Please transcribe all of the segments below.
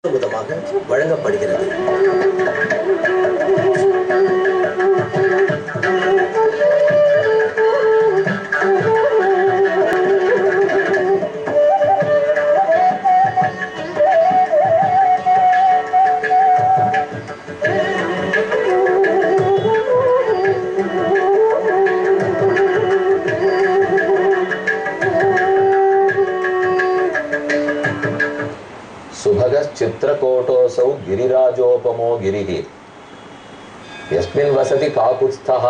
விதமாக வழங்கப்படுகிறது. चित्रकोटोऽसौ गिरिराजोपमो गिरिः यस्मिन् वसति काकुत्स्थः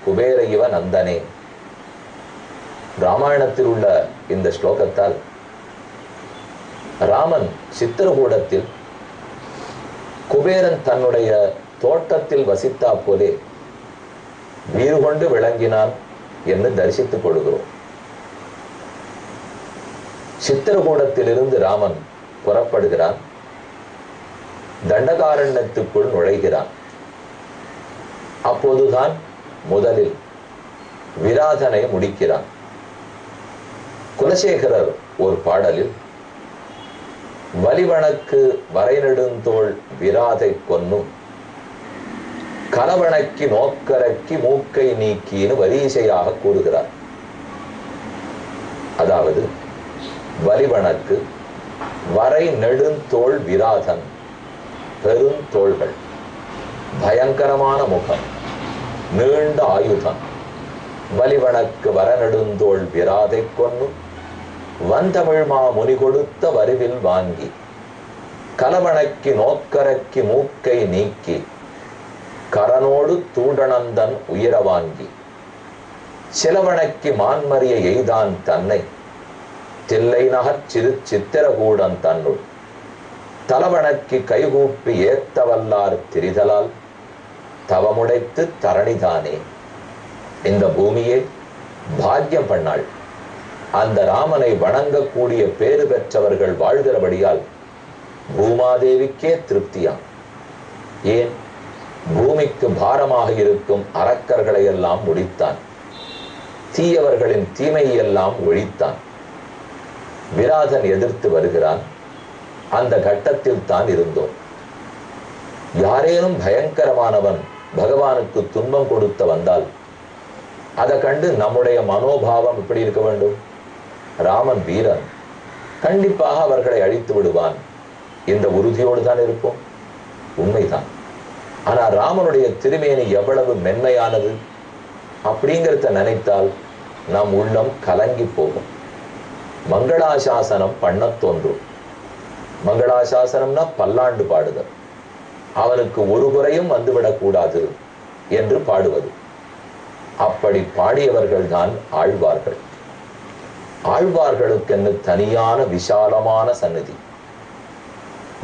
कुबेर इव नन्दने. ராமாயணத்தில் உள்ள இந்த ஸ்லோகத்தால் ராமன் சித்திரகூடத்தில் குபேரன் தன்னுடைய தோட்டத்தில் வசித்தா போலே வீறு கொண்டு விளங்கினான் என்று தரிசித்துக் கொள்கிறோம். சித்திரகூடத்திலிருந்து ராமன் புறப்படுகிறான், தண்டகாரண்யத்துக்குள் நுழைகிறான். அப்போதுதான் முதலில் விராதனை முடிக்கிறான். குலசேகரர் ஒரு பாடலில் வலிவணக்கு வரை நெடுந்தோள் விராதை கொன்னும் கலவணக்கி நோக்கரக்கி மூக்கை நீக்கின்னு வரிசையாக கூறுகிறார். அதாவது வலிவணக்கு வரை நெடுந்தோள் விராதன், பெருந்தோள்கள், பயங்கரமான முகம், நீண்ட ஆயுதம், வலிவணக்கு வரநெடுந்தோள் விராதை கொன்னு வந்தமிழ்மா முனி கொடுத்த வரிவில் வாங்கி கலவணக்கி நோக்கரக்கி மூக்கை நீக்கி கரனோடு தூடனந்தன் உயிர வாங்கி சிலவணக்கி மான்மறிய எய்தான் தன்னை தில்லை நகர் சிறு சித்திரகூடன் தன்னுள் தலவணக்கி கைகூப்பி ஏத்தவல்லார் திரிதலால் தவமுடைத்து தரணிதானே. இந்த பூமியே பாக்கியம் பண்ணாள். அந்த ராமனை வணங்கக்கூடிய பேறு பெற்றவர்கள் வாழ்கிறபடியால் பூமாதேவிக்கே திருப்தியாம். ஏன்? பூமிக்கு பாரமாக இருக்கும் அரக்கர்களை எல்லாம் முடித்தான், தீயவர்களின் தீமையெல்லாம் ஒழித்தான். விராதன் எதிர்த்து வருகிறான். அந்த கட்டத்தில் தான் இருந்தோம். யாரேனும் பயங்கரமானவன் பகவானுக்கு துன்பம் கொடுத்த வந்தால் அதை கண்டு நம்முடைய மனோபாவம் எப்படி இருக்க வேண்டும்? ராமன் வீரன், கண்டிப்பாக அவர்களை அழித்து விடுவான், இந்த உறுதியோடு தான் இருப்போம். உண்மைதான். ஆனா ராமனுடைய திருமேனி எவ்வளவு மென்மையானது அப்படிங்கிறத நினைத்தால் நம் உள்ளம் கலங்கி போகும். மங்களாசாசனம் பண்ண தோன்றும். மங்களாசாசனம்னா பல்லாண்டு பாடுதல், அவனுக்கு ஒரு குறையும் வந்துவிடக்கூடாது என்று பாடுவது. அப்படி பாடியவர்கள் தான் ஆழ்வார்கள். ஆழ்வார்களுக்கென்று தனியான விசாலமான சந்நிதி.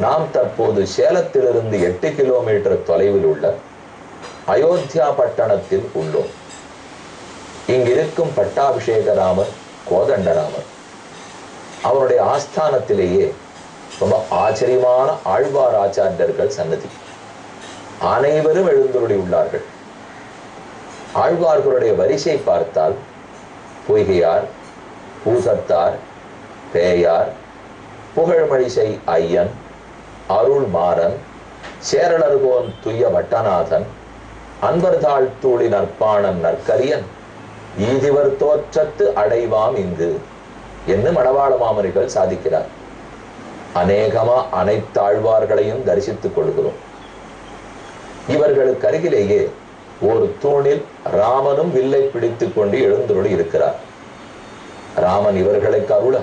நாம் தற்போது சேலத்திலிருந்து 8 கிலோமீட்டர் தொலைவில் உள்ள அயோத்தியா பட்டணத்தில் உள்ளோம். இங்கிருக்கும் பட்டாபிஷேகராமர் கோதண்டராமர் அவருடைய ஆஸ்தானத்திலேயே ரொம்ப ஆச்சரியமான ஆழ்வார் ஆச்சாரியர்கள் சன்னதி. அனைவரும் எழுந்துருளி உள்ளார்கள். ஆழ்வார்களுடைய வரிசை பார்த்தால் பொய்கையார், பூசத்தார், பேயார், புகழ்மழிசை ஐயன், அருள் மாறன், சேரலர்கோன் துய்ய வட்டநாதன், அன்பர்தாள் தூளி நற்பாணன் நற்கரியன், ஈதிவர் தோற்றத்து அடைவாம் இங்கு என்று மணவாள மாமனிகள் சாதிக்கிறார். அநேகமா அனைத்து ஆழ்வார்களையும் தரிசித்துக் கொள்கிறோம். இவர்களுக்கு அருகிலேயே ஒரு தூணில் ராமனும் வில்லை பிடித்துக் கொண்டு எழுந்துருளி இருக்கிறார். ராமன் இவர்களை அருள,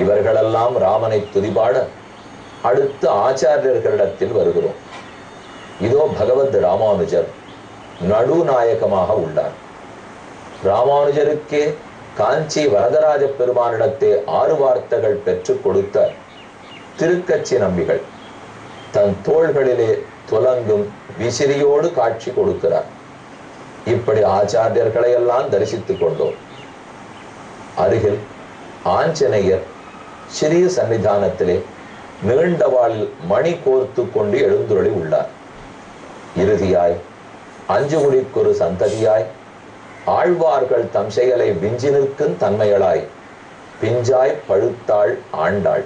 இவர்களெல்லாம் ராமனை துதிபாட அடுத்த ஆச்சாரியர்களிடத்தில் வருகிறோம். இதோ பகவத் ராமானுஜர் நடுநாயகமாக உள்ளார். ராமானுஜருக்கே காஞ்சி வரதராஜ பெருமானிடத்தே 6 வார்த்தைகள் பெற்றுக் கொடுத்த திருக்கச்சி நம்பிகள் தன் தோள்களிலே துலங்கும் விசிறியோடு காட்சி கொடுக்கிறார். இப்படி ஆச்சாரியர்களை எல்லாம் தரிசித்துக் கொண்டோம். அருகில் ஆஞ்சநேயர் சிறிய சன்னிதானத்திலே நீண்ட வாளில் மணி கோர்த்து கொண்டு எழுந்துருளி உள்ளார். இறுதியாய் 5 குடிக்கொரு சந்ததியாய் ஆழ்வார்கள் தம் செயலை விஞ்சி நிற்கும் தன்மைகளாய் பிஞ்சாய் பழுத்தாள் ஆண்டாள்.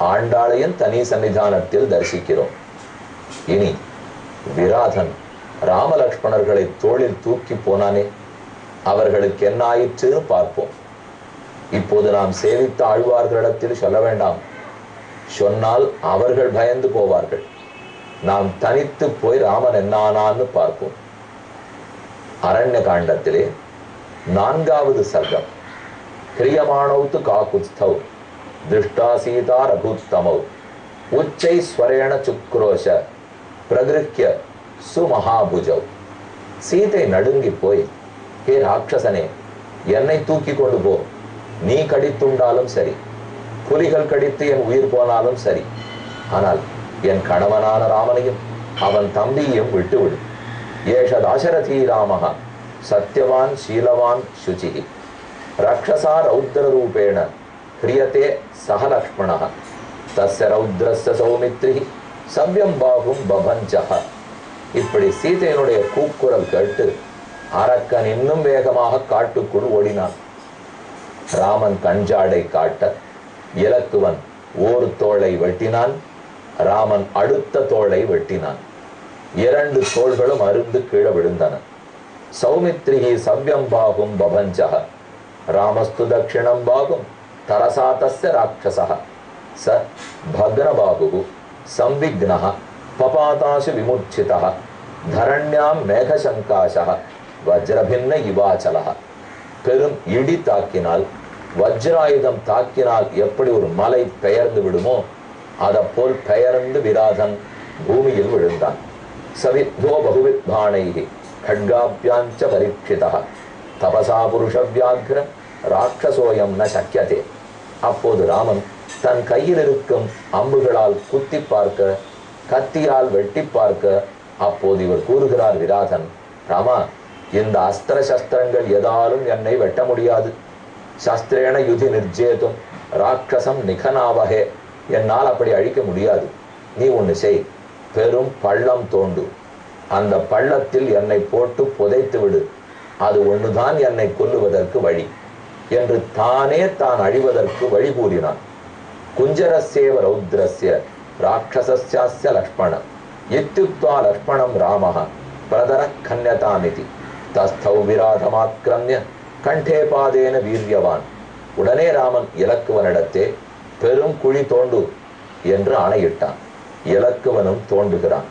ஆண்டாளையும் தனி சன்னிதானத்தில் தரிசிக்கிறோம். இனி விராதன் ராமலக்ஷ்மணர்களை தோளில் தூக்கி போனானே, அவர்களுக்கு என்ன ஆயிற்றுன்னு பார்ப்போம். இப்போது நாம் சேவித்த ஆழ்வார்களிடத்தில் சொல்ல வேண்டாம், சொன்னால் அவர்கள் பயந்து போவார்கள். நாம் தனித்து போய் ராமன் என்னானான்னு பார்ப்போம். அரண்ய காண்டத்திலே 4வது சர்க்கம். கிரியமாணௌத்து காகுஸ்தௌ திருஷ்டா சீதா ரகுத்தமௌ உச்சை ஸ்வரேண சுக்ரோஷ பிரகிருஹ்ய சுமகாபுஜௌ. சீதை நடுங்கி போய், ஹே ராட்சசனே, என்னை தூக்கி கொண்டு போ, நீ கடித்துண்டாலும் சரி, புலிகள் கடித்து என் உயிர் போனாலும் சரி, ஆனால் என் கணவனான ராமனையும் அவன் தம்பியையும் விட்டுவிடு. ஏஷ தாசரதி ராமஹ சத்யவான் சீலவான் சுச்சிஹி ரக்ஷசா ரௌத்ர ரூபேண கிரியதே சஹ லக்ஷ்மணஹ தஸ்ய ரௌத்ரஸ்ய சௌமித்ரிஹி சவ்யம் பாகும் பபஞ்சஹ. இப்படி சீதையினுடைய கூக்குரல் கேட்டு அரக்கன் இன்னும் வேகமாக காட்டுக்குள் ஓடினான். ராமன் கஞ்சாடை காட்ட இலக்குவன் ஓர் தோளை வெட்டினான், ராமன் அடுத்த தோளை வெட்டினான். 2 தோள்களும் அருந்து கீழே விழுந்தன. சௌமித்ரிஹி சவ்யம் பாகும் பபஞ்சஹ ராமஸ்து தட்சிணம் பாகும் தரசா தஸ்ய ராட்சசஹ ச பக்னபாகு சம்விக்னஹ பபாதாசு விமுச்சிதஹ தரண்யாம் மேகசங்காசஹ வஜ்ரபின்ன இவாச்சலஹ. பெரும் இடி தாக்கினால், வஜ்ராயுதம் தாக்கினால் எப்படி ஒரு மலை பெயர்ந்து விடுமோ அதை போல் பெயர்ந்து விராதன் பூமியில் விழுந்தான். சவித்தோ பகுவித்பாணைஹி खड्गाभ्याञ्च परीक्षितः तपसा पुरुषव्याघ्र ராட்சசோயம் ந சக்கியதே. அப்போது ராமன் தன் கையில் இருக்கும் அம்புகளால் குத்தி பார்க்க, கத்தியால் வெட்டி பார்க்க, அப்போது இவர் கூறுகிறார் விராதன், ராமா, இந்த அஸ்திர சஸ்திரங்கள் எதாலும் என்னை வெட்ட முடியாது. சஸ்திரேன யுதி நிர்ஜேதும் ராட்சசம் நிகனாவகே, என்னால் அப்படி அழிக்க முடியாது. நீ ஒன்று செய், பெரும் பள்ளம் தோண்டு, அந்த பள்ளத்தில் என்னை போட்டு புதைத்து விடு, அது ஒன்றுதான் என்னை கொல்லுவதற்கு வழி என்று தானே தான் அழிவதற்கு வழி கூறினான். குஞ்சரஸ்யேவ ரௌத்ரஸ்ய ராட்சசஸ்யாஸ்ய லக்ஷ்மண இத்யுக்த்வா லக்ஷ்மணம் ராமஹ பிரதர கன்யதாமிதி தஸ்தௌ விராதமாக்ரம்ய கண்டே பாதேன வீரியவான். உடனே ராமன் இலக்குவனிடத்தே பெரும் குழி தோண்டு என்று ஆணையிட்டான். இலக்குவனும் தோண்டுகிறான்.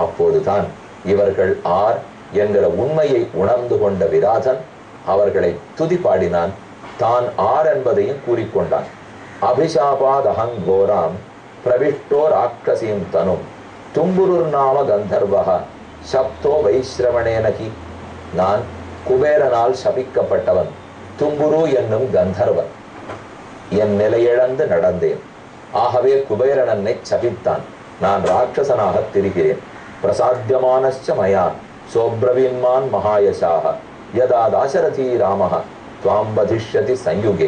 அப்போதுதான் இவர்கள் ஆர் என்கிற உண்மையை உணர்ந்து கொண்ட விராதன் அவர்களை துதி பாடினான். தான் ஆர் என்பதையும் கூறிக்கொண்டான். அபிஷாபாத் அஹங்கோராம் பிரவிஷ்டோ ராட்சசீம் தனும் தும்புருர் நாம கந்தர்வஹ சப்தோ வைஸ்ரவணேனகி. நான் குபேரனால் சபிக்கப்பட்டவன், தும்புரு என்னும் கந்தர்வன். என் நிலையிழந்து நடந்தேன், ஆகவே குபேரன் என்னை சபித்தான். நான் ராட்சசனாக திரிகிறேன். பிரசாத்தியமானச்ச மயா சோப்ரவீன்மான் மகாயசாக யதா தாசரதி ராமஹ துவாம் வதிஷ்யதி சயுகே.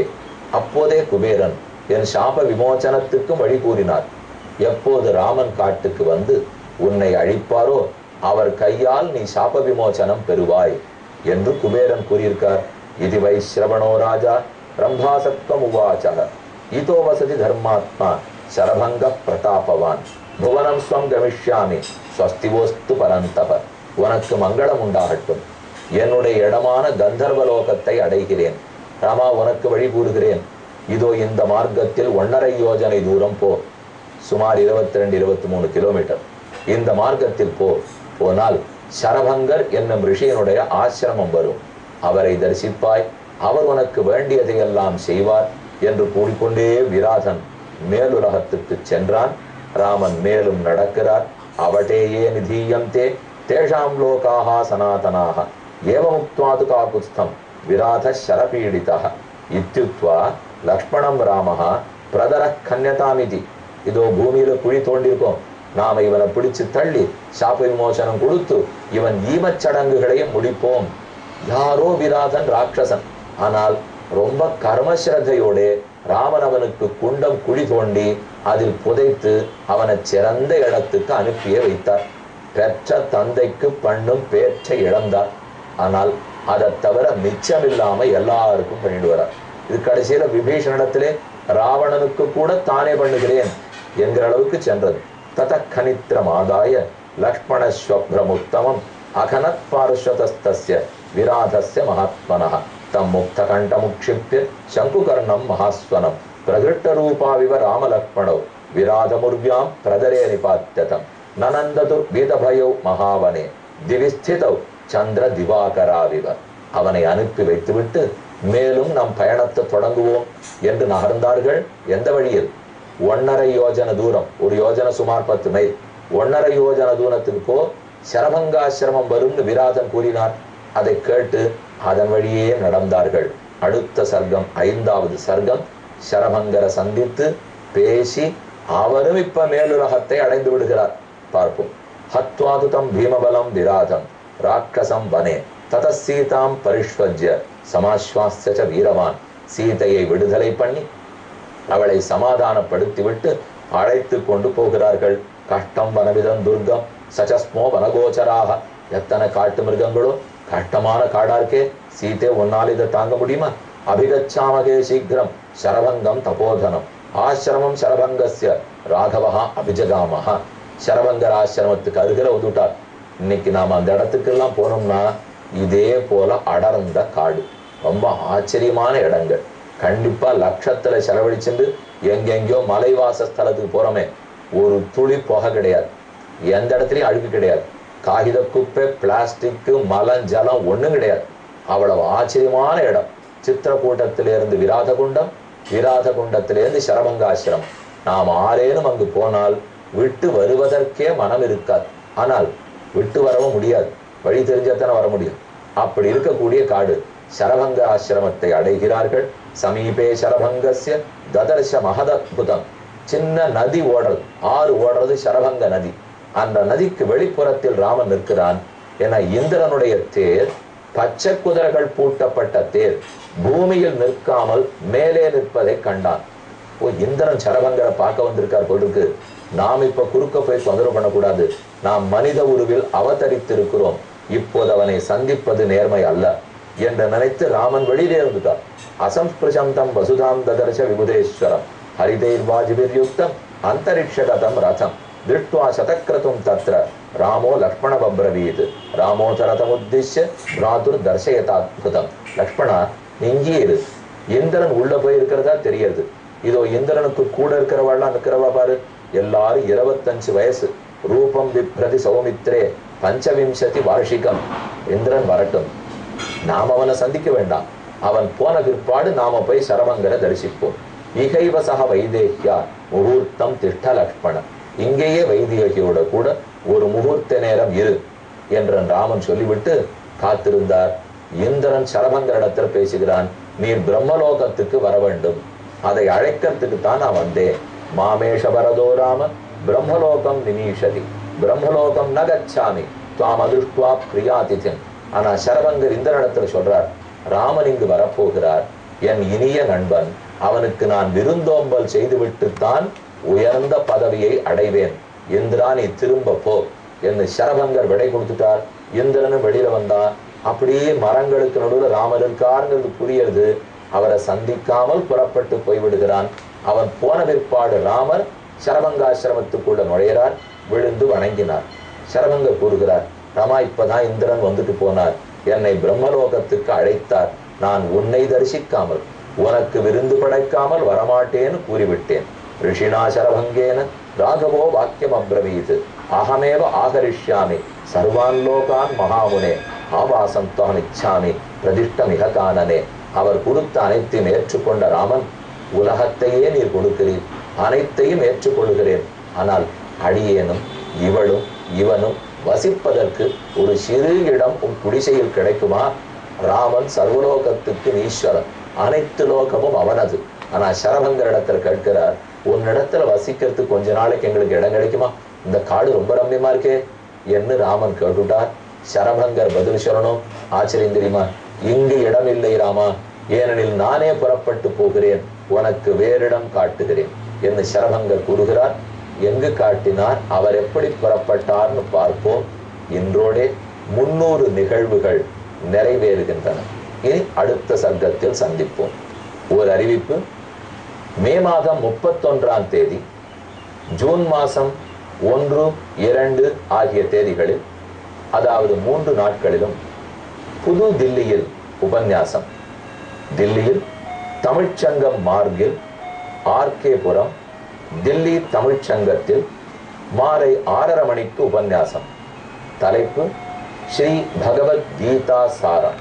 அப்போதே குபேரன் என் சாப விமோசனத்துக்கும் வழி கூறினார். எப்போது ராமன் காட்டுக்கு வந்து உன்னை அழிப்பாரோ அவர் கையால் நீ சாப விமோசனம் பெறுவாய் என்று குபேரன் கூறியிருக்கார். இது வைஸ்ரவணோ ராஜா ரம்பாசத்வம் உவாச்சக இதோ வசதி தர்மாத்மா சரபங்க பிரதாபவான் புவனம் ஸ்வம் கமிஷ்யாமி ஸ்வஸ்திவோஸ்து பரந்தப. உனக்கு மங்களம் உண்டாகட்டும், என்னுடைய இடமான கந்தர்வலோகத்தை அடைகிறேன். ராமா, உனக்கு வழி கூறுகிறேன். இதோ இந்த மார்க்கத்தில் 1.5 யோஜனை தூரம் போ, சுமார் 22-23 கிலோமீட்டர். இந்த மார்க்கத்தில் போனால் சரபங்கர் என்னும் ரிஷியனுடைய ஆசிரமம் வரும். அவரை தரிசிப்பாய், அவர் உனக்கு வேண்டியதையெல்லாம் செய்வார் என்று கூறிக்கொண்டே விராதன் மேலுலகத்துக்கு சென்றான். ராமன் மேலும் நடக்கிறார். அவட்டேயே நிதீயந்தே தேஷாம் லோகாஹா சனாதனாக ஏவமுக்த்வாது காகுஸ்தம் விராத சரபீடிதः இத்யுக்த்வா லக்ஷ்மணம் ராமஹ பிரதர கன்யதாமிதி. இதோ பூமியில குழி தோண்டிருக்கோம், நாம இவனை பிடிச்சு தள்ளி சாப விமோசனம் கொடுத்து இவன் ஈமச்சடங்குகளையும் முடிப்போம். யாரோ விராதன் ராட்சசன், ஆனால் ரொம்ப கர்மஸ்ரத்தையோட ராமன் அவனுக்கு குண்டம் குழி தோண்டி அதில் புதைத்து அவனை சிறந்த இடத்துக்கு அனுப்பிய வைத்தார். பெற்ற தந்தைக்கு பண்ணும் பேற்றை இழந்தார். ஆனால் அதை தவிர மிச்சமில்லாம எல்லாருக்கும் பண்ணிட்டு வரார். இது கடைசியில விபீஷணிடத்திலே ராவணனுக்கு கூட தானே பண்ணுகிறேன் என்கிற அளவுக்கு சென்றது. தத கனித்திரம் ஆதாய லக்ஷ்மணஸ்வப்ரமுத்தமம் அகனத் பார்ஷதஸ்தஸ்ய விராதஸ்ய மகாத்மனः தம் முக்த கண்டமுக்ஷிப்ய சங்குகர்ணம் மகாஸ்வனம் பிரகிருட்ட ரூபாவிவ ராமலக்ஷ்மணோ விராதமுர்வியாம் பிரதரே நிபாத்தியதம் நனந்தது வீதபயோ மகாவனே திவிஸ்திதௌ சந்திர திவாகராவிவ. அவனை அனுப்பி வைத்துவிட்டு மேலும் நம் பயணத்தை தொடங்குவோம் என்று நகர்ந்தார்கள். எந்த வழியில்? 1.5 யோஜன தூரம், ஒரு யோஜனை சுமார் 10 மைல். 1.5 யோஜன தூரத்திற்கோ சரபங்காசிரமம் வரும்னு விராதன் கூறினார். அதை கேட்டு அதன் வழியே நடந்தார்கள். அடுத்த சர்க்கம் 5வது சர்க்கம். சரபங்கரை சந்தித்து பேசி அவரும் இப்ப மேலுலகத்தை அடைந்து விடுகிறார். பார்ப்போம். ஹத்வாதுதம் பீமபலம் விராதம் ராட்சசம் வனே தத சீதாம் பரிஷ்வஜ்ய சமாஸ்வாஸ்ய வீரவான். சீதையை விடுதலை பண்ணி அவளை சமாதானப்படுத்திவிட்டு அழைத்து கொண்டு போகிறார்கள். கஷ்டம் வனவிதம் துர்கம் சச்சஸ்மோ வனகோச்சராக. எத்தனை காட்டு மிருகங்களோ, கஷ்டமான காடா இருக்கே, சீதை ஒன்னால் இதை தாங்க முடியுமா? அபிகச்சாமகே சீக்கிரம் சரபங்கம் தபோதனம் ஆசிரமம் சரபங்கஸ்ய ராகவஹா அபிஜகாமஹா. சரபங்கர் ஆசிரமத்துக்கு அருகில ஒதுட்டார். இன்னைக்கு நாம அந்த இடத்துக்கெல்லாம் போனோம்னா இதே போல அடர்ந்த காடு, ரொம்ப ஆச்சரியமான இடங்கள். கண்டிப்பா லட்சத்துல செலவழிச்சுட்டு எங்கெங்கயோ மலைவாச ஸ்தலத்துக்கு போறோமே, ஒரு துளி புகை கிடையாது, எந்த இடத்துலயும் அழுக்கு கிடையாது, காகித குப்பை பிளாஸ்டிக் மலம் ஜலம் ஒண்ணும் கிடையாது. அவ்வளவு ஆச்சரியமான இடம். சித்திரக்கூட்டத்திலிருந்து விராதகுண்டம், விராதகுண்டத்திலிருந்து சரபங்காசிரமம். நாம் ஆரேனும் அங்கு போனால் விட்டு வருவதற்கே மனம் இருக்காது. ஆனால் விட்டு வரவும் முடியாது, வழி தெரிஞ்சத்தானே வர முடியும். அப்படி இருக்கக்கூடிய காடு. சரபங்க ஆசிரமத்தை அடைகிறார்கள். சமீபே சரபங்கஸ்ய ததர்ஷ மகதத்புதம். சின்ன நதி ஓடுறது, ஆறு ஓடுறது சரபங்க நதி. அந்த நதிக்கு வெளிப்புறத்தில் ராமன் நிற்கிறான். என இந்திரனுடைய தேர், பச்சை குதிரைகள் பூட்டப்பட்ட தேர், பூமியில் நிற்காமல் மேலே நிற்பதை கண்டான். ஓ, இந்திரன் சரபங்கரை பார்க்க வந்திருக்கார் போட்டுருக்கு. நாம் இப்ப குறுக்க போய் தொந்தரவு பண்ணக்கூடாது. நாம் மனித உருவில் அவதரித்திருக்கிறோம், இப்போது அவனை சந்திப்பது நேர்மை அல்ல என்று நினைத்து ராமன் வெளியிலே இருந்துட்டார். அசம்பிரசந்தம் வசுதாம் ததர்ஷ விபுதேஸ்வரம் ஹரிதேர் வாஜிபிர்யுக்தம் அந்தரிக்ஷகதம் ரதம் திருஷ்டுவா சதக்ரதும் தத்ர ராமோ லக்ஷ்மண பப்ரவீத் ராமோதரதமுத்திஷ்ய பிராதுர் தர்சயதாத்புதம். லக்ஷ்மணா, இங்கே இரு. இந்திரன் உள்ள போய் இருக்கிறதா தெரியாது. இதோ இந்திரனுக்கு கூட இருக்கிறவாள்லாம் இருக்கிறவா பாரு, எல்லாரும் 25 வயசு. ரூபம் விப்ரதி சௌமித்ரே பஞ்சவிம்சதி வார்ஷிகம். இந்திரன் வரட்டும், நாம் அவனை சந்திக்க வேண்டாம். அவன் போன பிற்பாடு நாம போய் சரபங்கரை தரிசிப்போம். இகைவ சக வைதேகியா முகூர்த்தம் திஷ்ட லக்ஷ்மண. இங்கேயே வைதேகியோட கூட ஒரு முகூர்த்த நேரம் இரு என்று ராமன் சொல்லிவிட்டு காத்திருந்தார். இந்திரன் சரபங்கரிடத்துல பேசுகிறான். நீர் பிரம்மலோகத்துக்கு வர வேண்டும், அதை அழைக்கிறதுக்கு தான் நான் வந்தேன். மாமேஷ வரதோ ராம பிரம்மலோகம் நிமீஷதி பிரம்மலோகம் ந கச்சாமி துவாம் அதிருஷ்டுவா பிரியாதிதிம். ஆனா சரபங்கர் இந்திரனிடத்துல சொல்றார், ராமன் இங்கு வரப்போகிறார், என் இனிய நண்பன், அவனுக்கு நான் விருந்தோம்பல் செய்துவிட்டுத்தான் உயர்ந்த பதவியை அடைவேன். இந்திரா, நீ திரும்ப போ என்று சரபங்கர் விடை கொடுத்துட்டார். இந்திரனும் வெளியில வந்தான். அப்படியே மரங்களுக்கு நடுவில் ராமர் இருக்காருங்கிறது புரியுது. அவரை சந்திக்காமல் புறப்பட்டு போய்விடுகிறான். அவன் போன பிற்பாடு ராமர் சரபங்காசிரமத்துக்குள்ள நுழைகிறார். விழுந்து வணங்கினார். சரபங்கர் கூறுகிறார், ராமா, இப்பதான் இந்திரன் வந்துட்டு போனார், என்னை பிரம்மலோகத்துக்கு அழைத்தார். நான் உன்னை தரிசிக்காமல் உனக்கு விருந்து படைக்காமல் வரமாட்டேன்னு கூறிவிட்டேன். ரிஷினா சரபங்கேன ராகவோ வாக்கியம் அப்ரவீத் அகமேவ ஆகரிஷ்யாமி சர்வான் லோகான் மகாமுனே ஆவாசம் துவமிச்சாமி பிரதிஷ்டமிக காணனே. அவர் கொடுத்த அனைத்தையும் ஏற்றுக்கொண்ட ராமன், உலகத்தையே நீர் கொடுக்கிறீர், அனைத்தையும் ஏற்றுக்கொள்கிறேன். ஆனால் அடியேனும் இவளும் இவனும் வசிப்பதற்கு ஒரு சிறு இடம் உன் குடிசையில் கிடைக்குமா? ராமன் சர்வலோகத்துக்கு ஈஸ்வரன், அனைத்து லோகமும் அவனது. ஆனா சரபங்கர் இடத்துல கேட்கிறார், உன்னிடத்துல வசிக்கிறதுக்கு கொஞ்ச நாளைக்கு எங்களுக்கு இடம் கிடைக்குமா? இந்த காடு ரொம்ப ரம்யமா இருக்கே என்று ராமன் கேட்டுட்டார். சரபங்கர் பதில் சொல்லணும். ஆச்சரியம் தெரியுமா? இங்கு இடம் இல்லை ராமா, ஏனெனில் நானே புறப்பட்டு போகிறேன், உனக்கு வேறிடம் காட்டுகிறேன் என்று சரபங்கர் கூறுகிறார். எங்கு காட்டினார், அவர் எப்படி புறப்பட்டார்னு பார்ப்போம். இன்றோடே 300 நிகழ்வுகள் நிறைவேறுகின்றன. இனி அடுத்த சர்க்கத்தில் சந்திப்போம். ஒரு அறிவிப்பு. மே மாதம் 31ஆம் தேதி, ஜூன் மாதம் 1, 2 ஆகிய தேதிகளில், அதாவது 3 நாட்களிலும் புது தில்லியில் உபன்யாசம். தில்லியில் தமிழ்ச்சங்கம் மார்கில் ஆர்கே புரம் தில்லி தமிழ்ச்சங்கத்தில் மாலை 6:30 மணிக்கு உபன்யாசம். தலைப்பு ஸ்ரீ பகவத் கீதா சாரம்.